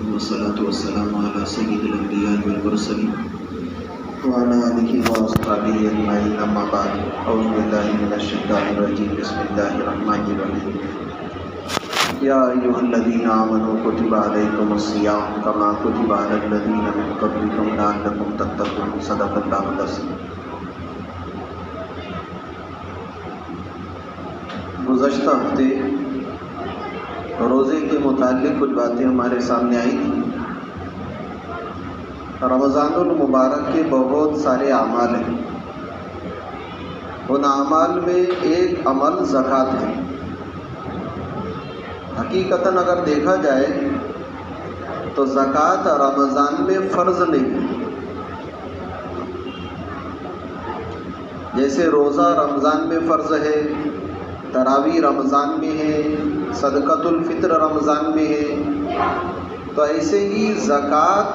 والصلاة والسلام على سيد الأنبياء والمرسلين وعلى آله وأصحابه أجمعين أما بعد أعوذ بالله من الشيطان الرجيم بسم الله الرحمن الرحيم يا أيها الذين آمنوا كتب عليكم الصيام كما كتب على الذين من قبلكم لعلكم تتقون صدق الله العظيم۔ گزشتہ ہفتے روزے کے متعلق کچھ باتیں ہمارے سامنے آئی تھیں۔ رمضان المبارک کے بہت سارے اعمال ہیں، ان اعمال میں ایک عمل زکوٰۃ ہے۔ حقیقتاً اگر دیکھا جائے تو زکوٰۃ رمضان میں فرض نہیں ہے۔ جیسے روزہ رمضان میں فرض ہے، تراویح رمضان میں ہے، صدقۃ الفطر رمضان میں ہے، تو ایسے ہی زکوٰۃ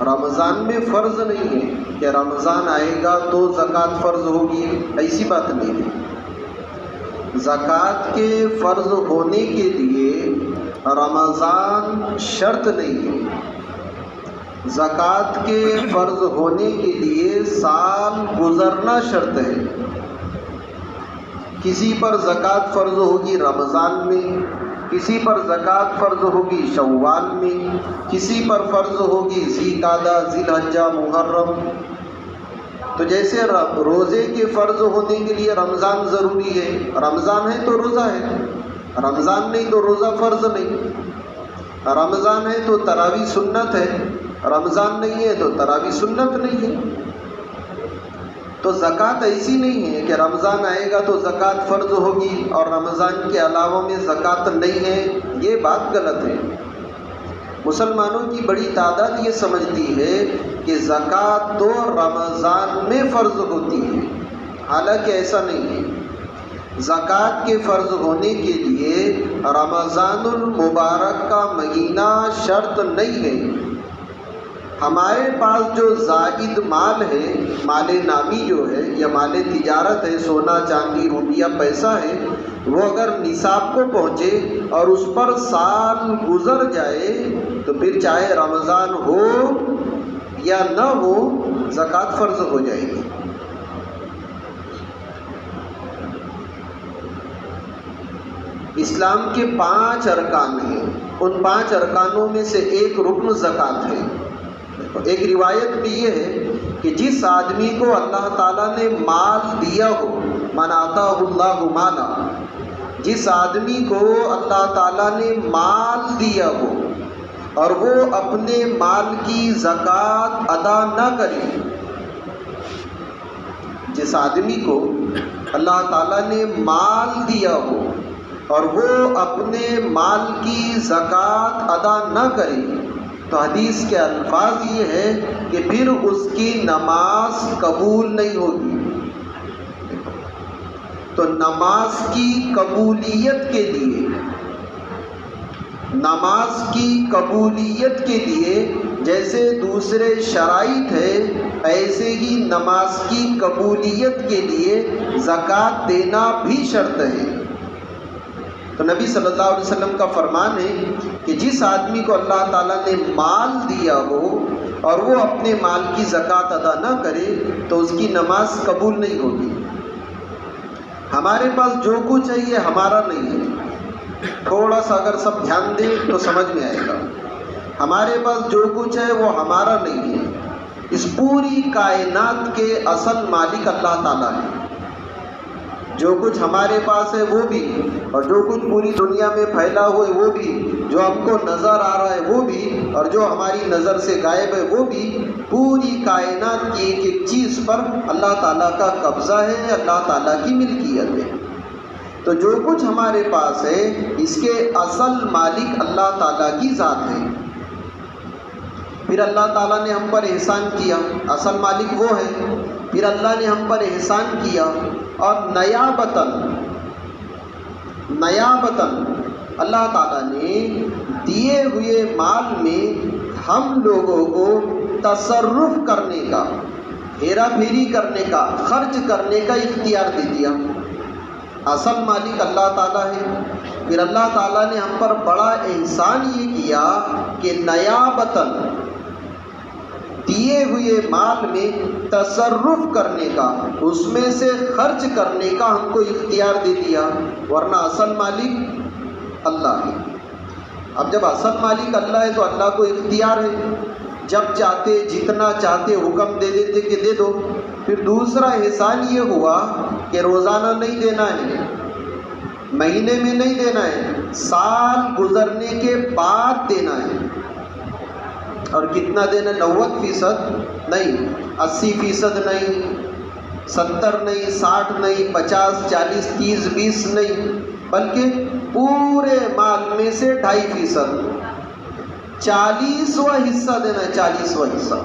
رمضان میں فرض نہیں ہے کہ رمضان آئے گا تو زکوٰۃ فرض ہوگی، ایسی بات نہیں ہے۔ زکوٰۃ کے فرض ہونے کے لیے رمضان شرط نہیں ہے، زکوٰۃ کے فرض ہونے کے لیے سال گزرنا شرط ہے۔ کسی پر زکوٰۃ فرض ہوگی رمضان میں، کسی پر زکوٰۃ فرض ہوگی شوال میں، کسی پر فرض ہوگی ذی-قعدہ، ذی-الحجہ، محرم۔ تو جیسے روزے کے فرض ہونے کے لیے رمضان ضروری ہے، رمضان ہے تو روزہ ہے، رمضان نہیں تو روزہ فرض نہیں، رمضان ہے تو تراویح سنت ہے، رمضان نہیں ہے تو تراویح سنت نہیں ہے۔ تو زکوٰۃ ایسی نہیں ہے کہ رمضان آئے گا تو زکوٰۃ فرض ہوگی اور رمضان کے علاوہ میں زکوٰۃ نہیں ہے، یہ بات غلط ہے۔ مسلمانوں کی بڑی تعداد یہ سمجھتی ہے کہ زکوٰۃ تو رمضان میں فرض ہوتی ہے، حالانکہ ایسا نہیں ہے۔ زکوٰۃ کے فرض ہونے کے لیے رمضان المبارک کا مہینہ شرط نہیں ہے۔ ہمارے پاس جو زائد مال ہے، مال نامی جو ہے یا مال تجارت ہے، سونا چاندی روپیہ پیسہ ہے، وہ اگر نصاب کو پہنچے اور اس پر سال گزر جائے تو پھر چاہے رمضان ہو یا نہ ہو زکوٰۃ فرض ہو جائے گی۔ اسلام کے 5 ارکان ہیں، ان 5 ارکانوں میں سے ایک رکن زکوٰۃ ہے۔ ایک روایت میں یہ ہے کہ جس آدمی کو اللہ تعالیٰ نے مال دیا ہو، من آتاہ اللہ مالا، جس آدمی کو اللہ تعالیٰ نے مال دیا ہو اور وہ اپنے مال کی زکوٰۃ ادا نہ کرے، جس آدمی کو اللہ تعالیٰ نے مال دیا ہو اور وہ اپنے مال کی زکوٰۃ ادا نہ کرے، تو حدیث کے الفاظ یہ ہے کہ پھر اس کی نماز قبول نہیں ہوگی۔ تو نماز کی قبولیت کے لیے جیسے دوسرے شرائط ہے، ایسے ہی نماز کی قبولیت کے لیے زکوٰۃ دینا بھی شرط ہے۔ تو نبی صلی اللہ علیہ وسلم کا فرمان ہے کہ جس آدمی کو اللہ تعالیٰ نے مال دیا ہو اور وہ اپنے مال کی زکوٰۃ ادا نہ کرے تو اس کی نماز قبول نہیں ہوگی۔ ہمارے پاس جو کچھ ہے یہ ہمارا نہیں ہے، تھوڑا سا اگر سب دھیان دیں تو سمجھ میں آئے گا۔ ہمارے پاس جو کچھ ہے وہ ہمارا نہیں ہے، اس پوری کائنات کے اصل مالک اللہ تعالیٰ ہے۔ جو کچھ ہمارے پاس ہے وہ بھی، اور جو کچھ پوری دنیا میں پھیلا ہوا ہے وہ بھی، جو ہم کو نظر آ رہا ہے وہ بھی، اور جو ہماری نظر سے غائب ہے وہ بھی، پوری کائنات کی ایک ایک چیز پر اللہ تعالیٰ کا قبضہ ہے، اللہ تعالیٰ کی ملکیت ہے۔ تو جو کچھ ہمارے پاس ہے اس کے اصل مالک اللہ تعالیٰ کی ذات ہے۔ پھر اللہ تعالیٰ نے ہم پر احسان کیا، اصل مالک وہ ہے، پھر اللہ نے ہم پر احسان کیا اور نیابتاً اللہ تعالیٰ نے دیے ہوئے مال میں ہم لوگوں کو تصرف کرنے کا، ہیرا پھیری کرنے کا، خرچ کرنے کا اختیار دے دیا۔ اصل مالک اللہ تعالیٰ ہے۔ پھر اللہ تعالیٰ نے ہم پر بڑا احسان یہ کیا کہ نیابتاً دیے ہوئے مال میں تصرف کرنے کا، اس میں سے خرچ کرنے کا ہم کو اختیار دے دیا، ورنہ اصل مالک اللہ ہے۔ اب جب اصل مالک اللہ ہے تو اللہ کو اختیار ہے، جب چاہتے جتنا چاہتے حکم دے دیتے کہ دے دو۔ پھر دوسرا احسان یہ ہوا کہ روزانہ نہیں دینا ہے، مہینے میں نہیں دینا ہے، سال گزرنے کے بعد دینا ہے۔ اور کتنا دینا؟ 90% نہیں، 80% نہیں، 70 نہیں، 60 نہیں، 50 40 30 20 نہیں، بلکہ پورے مال میں سے 2.5%، 40واں حصہ دینا ہے، 40واں حصہ۔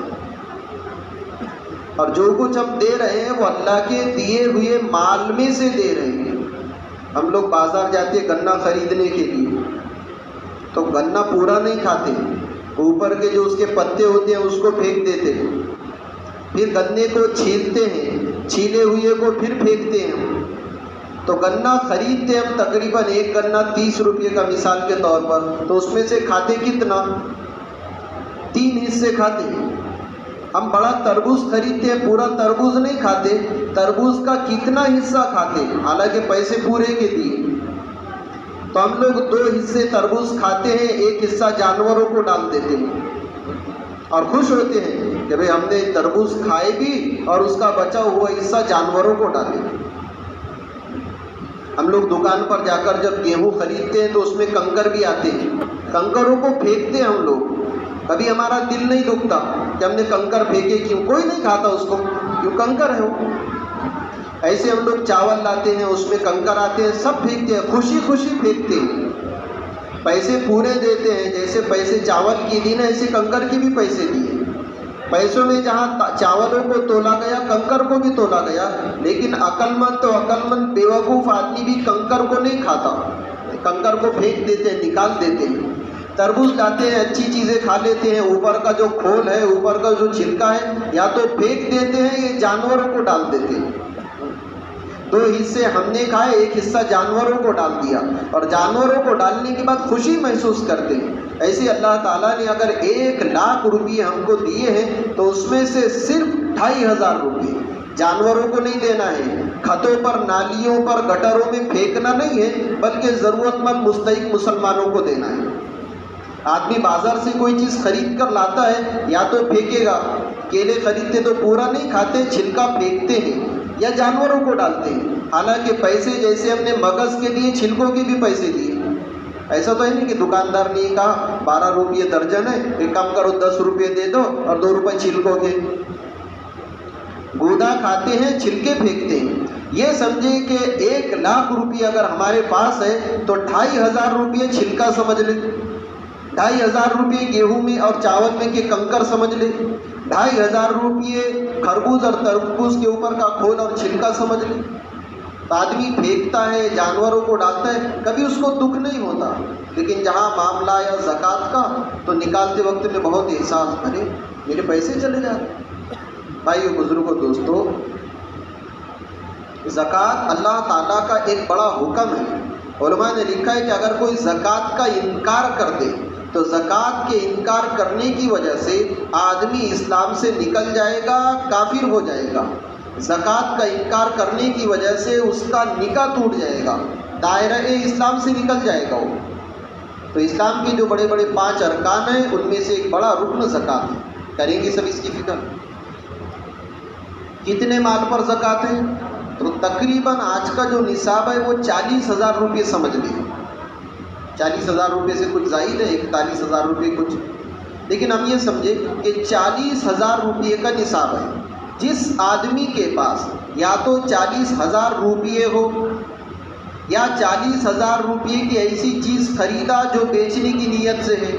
اور جو کچھ ہم دے رہے ہیں وہ اللہ کے دیے ہوئے مال میں سے دے رہے ہیں۔ ہم لوگ بازار جاتے ہیں گنا خریدنے کے لیے، تو گنا پورا نہیں کھاتے، اوپر کے جو اس کے پتے ہوتے ہیں اس کو پھینک دیتے ہیں، پھر گنے کو چھیلتے ہیں، چھیلے ہوئے کو پھر پھینکتے ہیں۔ تو گنا خریدتے ہم تقریباً ایک گنا 30 روپے کا مثال کے طور پر، تو اس میں سے کھاتے کتنا؟ 3 حصے کھاتے ہیں۔ ہم بڑا تربوز خریدتے ہیں، پورا تربوز نہیں کھاتے، تربوز کا کتنا حصہ کھاتے ہیں، حالانکہ پیسے پورے کے دیے۔ تو ہم لوگ 2 حصے تربوز کھاتے ہیں، ایک حصہ جانوروں کو ڈال دیتے ہیں اور خوش ہوتے ہیں کہ بھئی ہم نے تربوز کھائے بھی اور اس کا بچا ہوا حصہ جانوروں کو ڈالے۔ ہم لوگ دکان پر جا کر جب گیہوں خریدتے ہیں تو اس میں کنکر بھی آتے ہیں، کنکروں کو پھینکتے ہیں ہم لوگ، کبھی ہمارا دل نہیں دکھتا کہ ہم نے کنکر پھینکے کیوں، کوئی نہیں کھاتا اس کو، کیوں کنکر ہے وہ۔ ایسے ہم لوگ چاول لاتے ہیں، اس میں کنکر آتے ہیں، سب پھینکتے ہیں، خوشی خوشی پھینکتے ہیں، پیسے پورے دیتے ہیں، جیسے پیسے چاول کی دی نا ایسے کنکر کی بھی پیسے دیے۔ پیسوں میں جہاں چاولوں کو تولا گیا کنکر کو بھی تولا گیا، لیکن عقل مند تو عقل مند بیوقوف آدمی بھی کنکر کو نہیں کھاتا، کنکر کو پھینک دیتے ہیں، نکال دیتے ہیں۔ تربوز لاتے ہیں، اچھی چیزیں کھا لیتے ہیں، اوپر کا جو کھول ہے، اوپر کا جو چھلکا ہے، یا تو پھینک دیتے ہیں یا جانوروں کو ڈال دیتے ہیں۔ 2 حصے ہم نے کھائے، ایک حصہ جانوروں کو ڈال دیا، اور جانوروں کو ڈالنے کے بعد خوشی محسوس کرتے ہیں۔ ایسے اللہ تعالیٰ نے اگر 1 لاکھ روپیے ہم کو دیے ہیں تو اس میں سے صرف 2,500 روپیے جانوروں کو نہیں دینا ہے، کھتوں پر، نالیوں پر، گٹروں میں پھینکنا نہیں ہے، بلکہ ضرورت مند مستحق مسلمانوں کو دینا ہے۔ آدمی بازار سے کوئی چیز خرید کر لاتا ہے، یا تو پھینکے گا، کیلے خریدتے تو پورا نہیں کھاتے، چھلکا پھینکتے ہیں یا جانوروں کو ڈالتے ہیں، حالانکہ پیسے جیسے ہم نے مغز کے دیے چھلکوں کے بھی پیسے دیے۔ ایسا تو ہے نہیں کہ دکاندار نے کہا 12 روپے درجن ہے، ایک کام کرو 10 روپے دے دو اور 2 روپے چھلکوں کے۔ گودا کھاتے ہیں، چھلکے پھینکتے ہیں۔ یہ سمجھے کہ 1 لاکھ روپے اگر ہمارے پاس ہے تو 2,500 روپے چھلکا سمجھ لے، 2,500 روپے گیہوں میں اور چاول میں کے کنکر سمجھ لے، 2,500 روپے خربوز اور تربوز کے اوپر کا کھول اور چھلکا سمجھ لے۔ تو آدمی پھینکتا ہے، جانوروں کو ڈالتا ہے، کبھی اس کو دکھ نہیں ہوتا، لیکن جہاں معاملہ یا زکوٰۃ کا تو نکالتے وقت میں بہت احساس، ارے میرے پیسے چلے جاتے۔ بھائیو، بزرگوں، دوستو، زکوٰۃ اللہ تعالیٰ کا ایک بڑا حکم ہے۔ علماء نے لکھا ہے کہ اگر کوئی زکوٰۃ کا انکار کر دے تو زکوٰۃ کے انکار کرنے کی وجہ سے آدمی اسلام سے نکل جائے گا، کافر ہو جائے گا۔ زکوٰۃ کا انکار کرنے کی وجہ سے اس کا نکاح ٹوٹ جائے گا، دائرہ اسلام سے نکل جائے گا وہ۔ تو اسلام کے جو بڑے بڑے 5 ارکان ہیں ان میں سے ایک بڑا رکن زکوٰۃ ہے۔ کریں گے سب اس کی فکر؟ کتنے مال پر زکوٰۃ ہے؟ تو تقریباً آج کا جو نصاب ہے وہ 40,000 روپے سمجھ لیں۔ 40,000 روپے سے کچھ زائد ہے، 41,000 روپے کچھ، لیکن ہم یہ سمجھے کہ 40,000 روپے کا نصاب ہے۔ جس آدمی کے پاس یا تو 40,000 روپے ہو یا 40,000 روپے کی ایسی چیز خریدا جو بیچنے کی نیت سے ہے،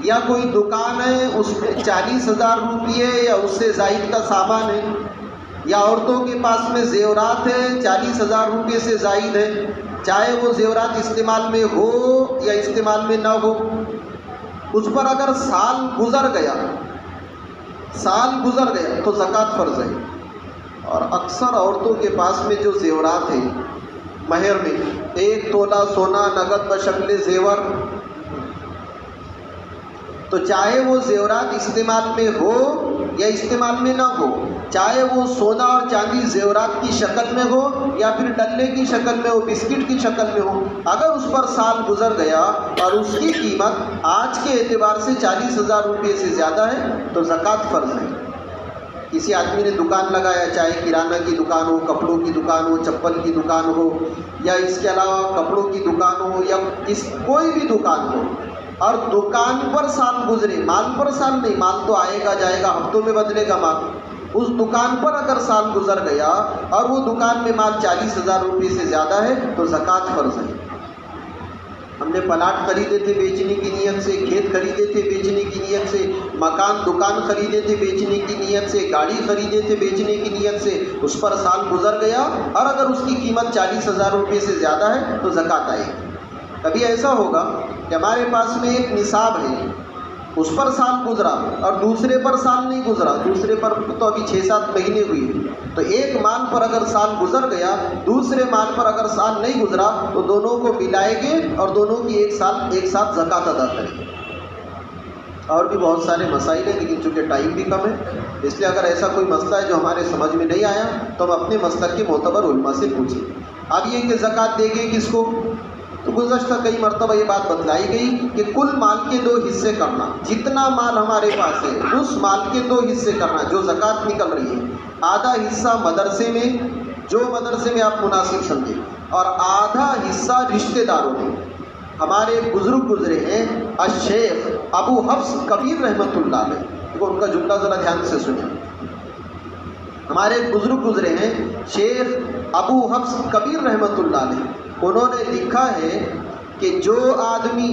یا کوئی دکان ہے اس میں 40,000 روپے یا اس سے زائد کا سامان ہے، یا عورتوں کے پاس میں زیورات ہے 40,000 روپے سے زائد ہے، چاہے وہ زیورات استعمال میں ہو یا استعمال میں نہ ہو، اس پر اگر سال گزر گیا تو زکوٰۃ فرض ہے۔ اور اکثر عورتوں کے پاس میں جو زیورات ہیں مہر میں 1 تولہ سونا نقد بشکل زیور، تو چاہے وہ زیورات استعمال میں ہو یا استعمال میں نہ ہو، چاہے وہ سونا اور چاندی زیورات کی شکل میں ہو یا پھر ڈلے کی شکل میں ہو، بسکٹ کی شکل میں ہو، اگر اس پر سال گزر گیا اور اس کی قیمت آج کے اعتبار سے 40,000 روپے سے زیادہ ہے تو زکوٰۃ فرض ہے۔ کسی آدمی نے دکان لگایا، چاہے کرانہ کی دکان ہو، کپڑوں کی دکان ہو، چپل کی دکان ہو، یا اس کے علاوہ کپڑوں کی دکان ہو، یا کوئی بھی دکان ہو، اور دکان پر سال گزرے، مال پر سال نہیں، مال تو آئے گا جائے گا، ہفتوں میں بدلے گا مال، اس دکان پر اگر سال گزر گیا اور وہ دکان میں مال 40,000 روپے سے زیادہ ہے تو زکوٰۃ فرض ہے۔ ہم نے پلاٹ خریدے تھے بیچنے کی نیت سے، کھیت خریدے تھے بیچنے کی نیت سے، مکان دکان خریدے تھے بیچنے کی نیت سے، گاڑی خریدے تھے بیچنے کی نیت سے، اس پر سال گزر گیا اور اگر اس کی قیمت 40,000 روپے سے زیادہ ہے تو زکوٰۃ آئے گی۔ کبھی ایسا ہوگا کہ ہمارے پاس میں ایک نصاب ہے، اس پر سال گزرا اور دوسرے پر سال نہیں گزرا، دوسرے پر تو ابھی 6-7 مہینے ہوئے، تو ایک مال پر اگر سال گزر گیا، دوسرے مال پر اگر سال نہیں گزرا تو دونوں کو ملائیں گے اور دونوں کی ایک ساتھ زکوٰۃ ادا کریں گے۔ اور بھی بہت سارے مسائل ہیں لیکن چونکہ ٹائم بھی کم ہے، اس لیے اگر ایسا کوئی مسئلہ ہے جو ہمارے سمجھ میں نہیں آیا تو ہم اپنے مسلک کے معتبر علماء سے پوچھیں۔ اب یہ کہ زکوٰۃ دے گے کس کو، تو گزشتہ کئی مرتبہ یہ بات بتلائی گئی کہ کل مال کے 2 حصے کرنا، جتنا مال ہمارے پاس ہے اس مال کے 2 حصے کرنا جو زکوٰۃ نکل رہی ہے، آدھا حصہ مدرسے میں، جو مدرسے میں آپ مناسب سمجھیں، اور آدھا حصہ رشتہ داروں میں۔ ہمارے بزرگ گزرے ہیں الشیخ ابو حفص کبیر رحمۃ اللہ علیہ، دیکھو ان کا جملہ ذرا دھیان سے سنیں۔ ہمارے بزرگ گزرے ہیں شیخ ابو حفص کبیر رحمۃ اللہ علیہ، انہوں نے لکھا ہے کہ جو آدمی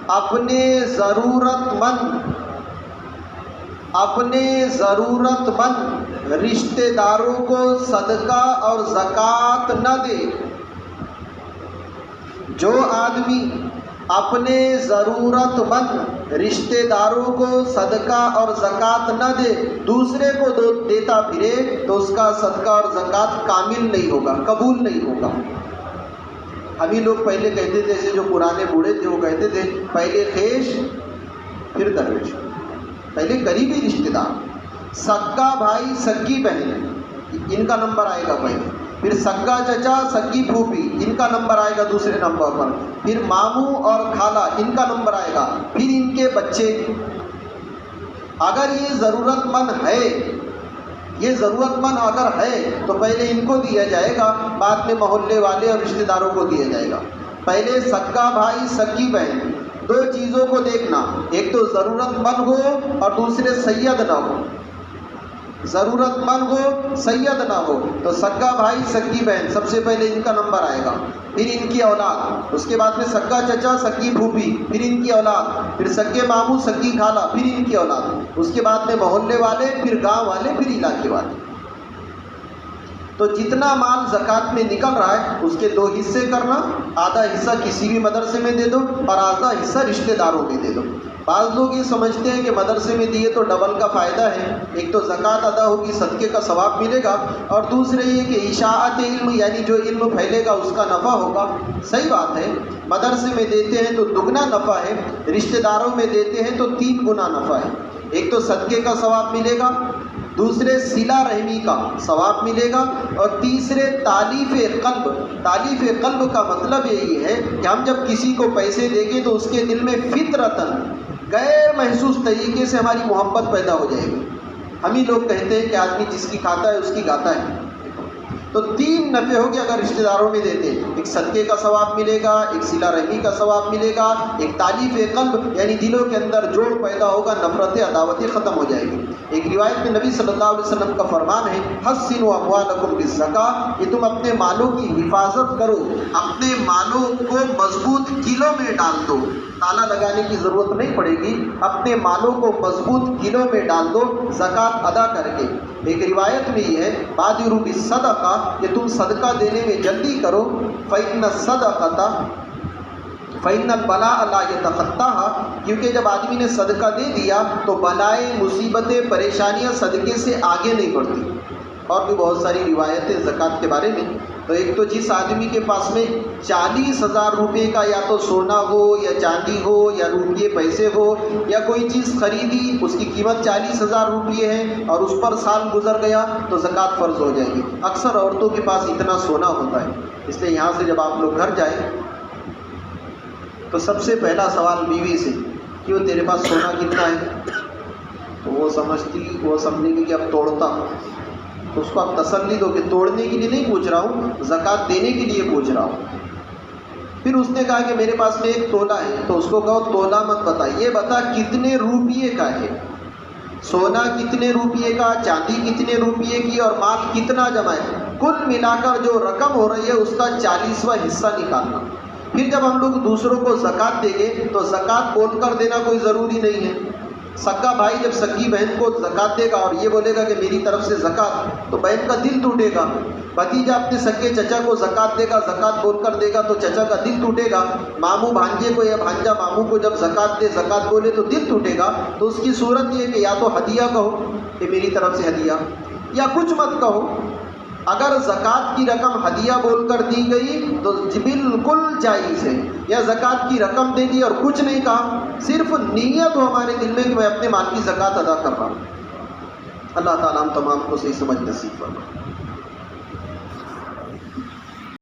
اپنے ضرورت مند رشتہ داروں کو صدقہ اور زکوٰۃ نہ دے، جو آدمی اپنے ضرورت مند رشتہ داروں کو صدقہ اور زکوٰۃ نہ دے، دوسرے کو دیتا پھرے تو اس کا صدقہ اور زکوٰۃ کامل نہیں ہوگا، قبول نہیں ہوگا۔ ہم ہی لوگ پہلے کہتے تھے، ایسے جو پرانے بوڑھے تھے وہ کہتے تھے پہلے خیش پھر درویش، پہلے قریبی رشتہ دار، سگا بھائی سگی بہن ان کا نمبر آئے گا پہلے، پھر سگا چچا سگی پھوپھی ان کا نمبر آئے گا دوسرے نمبر پر، پھر ماموں اور خالہ ان کا نمبر آئے گا، پھر ان کے بچے۔ اگر یہ ضرورت مند اگر ہے تو پہلے ان کو دیا جائے گا، بعد میں محلے والے اور رشتہ داروں کو دیا جائے گا۔ پہلے سگا بھائی سگی بہن، 2 چیزوں کو دیکھنا، ایک تو ضرورت مند ہو اور دوسرے سید نہ ہو، ضرورت مند ہو سید نہ ہو، تو سگا بھائی سگی بہن سب سے پہلے ان کا نمبر آئے گا، پھر ان کی اولاد، اس کے بعد میں سگا چچا سگی پھوپھی، پھر ان کی اولاد، پھر سگے ماموں سگی خالہ، پھر ان کی اولاد، اس کے بعد میں محلے والے، پھر گاؤں والے، پھر علاقے والے۔ تو جتنا مال زکوٰۃ میں نکل رہا ہے اس کے 2 حصے کرنا، آدھا حصہ کسی بھی مدرسے میں دے دو اور آدھا حصہ رشتہ داروں میں دے دو۔ بعض لوگ یہ سمجھتے ہیں کہ مدرسے میں دیے تو ڈبل کا فائدہ ہے، ایک تو زکوٰۃ ادا ہوگی، صدقے کا ثواب ملے گا، اور دوسرے یہ کہ اشاعت علم یعنی جو علم پھیلے گا اس کا نفع ہوگا۔ صحیح بات ہے، مدرسے میں دیتے ہیں تو دگنا نفع ہے، رشتہ داروں میں دیتے ہیں تو 3 گنا نفع ہے، ایک تو صدقے کا ثواب ملے گا، دوسرے صلہ رحمی کا ثواب ملے گا، اور تیسرے تالیف قلب۔ تالیف قلب کا مطلب یہی ہے کہ ہم جب کسی کو پیسے دیں گے تو اس کے دل میں فطرتاً غیر محسوس طریقے سے ہماری محبت پیدا ہو جائے گی۔ ہم ہی لوگ کہتے ہیں کہ آدمی جس کی کھاتا ہے اس کی گاتا ہے، تو 3 نفع ہو گیا اگر رشتہ داروں میں دیتے ہیں، ایک صدقے کا ثواب ملے گا، ایک صلہ رحمی کا ثواب ملے گا، ایک تالیف قلب یعنی دلوں کے اندر جوڑ پیدا ہوگا، نفرتیں عداوتیں ختم ہو جائے گی۔ ایک روایت میں نبی صلی اللہ علیہ وسلم کا فرمان ہے حسنوا اموالکم بالزکاۃ، کہ تم اپنے مالوں کی حفاظت کرو، اپنے مالوں کو مضبوط کلوں میں ڈال دو، تالا لگانے کی ضرورت نہیں پڑے گی، اپنے مالوں کو مضبوط کلوں میں ڈال دو زکوٰۃ ادا کر کے۔ ایک روایت میں یہ ہے بادروا بالصدقہ، کہ تم صدقہ دینے میں جلدی کرو، فإن الصدقۃ فإن البلاء لا يتخطاها، کیونکہ جب آدمی نے صدقہ دے دیا تو بلائیں، مصیبتیں، پریشانیاں صدقے سے آگے نہیں بڑھتی۔ اور بھی بہت ساری روایتیں زکوٰۃ کے بارے میں. تو ایک تو جس آدمی کے پاس میں 40,000 روپے کا یا تو سونا ہو یا چاندی ہو یا روپیے پیسے ہو یا کوئی چیز خریدی اس کی قیمت 40,000 روپیے ہے اور اس پر سال گزر گیا تو زکوٰۃ فرض ہو جائے گی. اکثر عورتوں کے پاس اتنا سونا ہوتا ہے، اس لیے یہاں سے جب آپ لوگ گھر جائیں تو سب سے پہلا سوال بیوی سے کہ وہ تیرے پاس سونا کتنا ہے، تو وہ سمجھے گی کہ اب توڑتا ہوں. تو اس کو آپ تسلی دو کہ توڑنے کے لیے نہیں پوچھ رہا ہوں، زکوٰۃ دینے کے لیے پوچھ رہا ہوں. پھر اس نے کہا کہ میرے پاس میں ایک تولہ ہے، تو اس کو کہو تولہ مت بتا، یہ بتا کتنے روپیے کا ہے، سونا کتنے روپیے کا، چاندی کتنے روپیے کی اور مال کتنا جمع ہے، کل ملا کر جو رقم ہو رہی ہے اس کا 40واں حصہ نکالنا. پھر جب ہم لوگ دوسروں کو زکوٰۃ دیں گے تو زکوٰۃ بول کر دینا کوئی ضروری نہیں ہے. سگا بھائی جب سگی بہن کو زکوٰۃ دے گا اور یہ بولے گا کہ میری طرف سے زکوٰۃ، تو بہن کا دل ٹوٹے گا. بھتیجا اپنے سگے چچا کو زکوٰۃ دے گا، زکوٰۃ بول کر دے گا تو چچا کا دل ٹوٹے گا. ماموں بھانجے کو یا بھانجا ماموں کو جب زکوٰۃ دے، زکوٰۃ بولے تو دل ٹوٹے گا. تو اس کی صورت یہ کہ یا تو ہدیہ کہو کہ میری طرف سے ہدیہ، یا کچھ مت کہو. اگر زکوٰۃ کی رقم ہدیہ بول کر دی گئی تو بالکل جائز ہے، یا زکوٰۃ کی رقم دے دی اور کچھ نہیں کہا، صرف نیت ہو ہمارے دل میں کہ میں اپنے مال کی زکوٰۃ ادا کر رہا ہوں. اللہ تعالیٰ ہم تمام کو صحیح سمجھ نصیب فرمائے.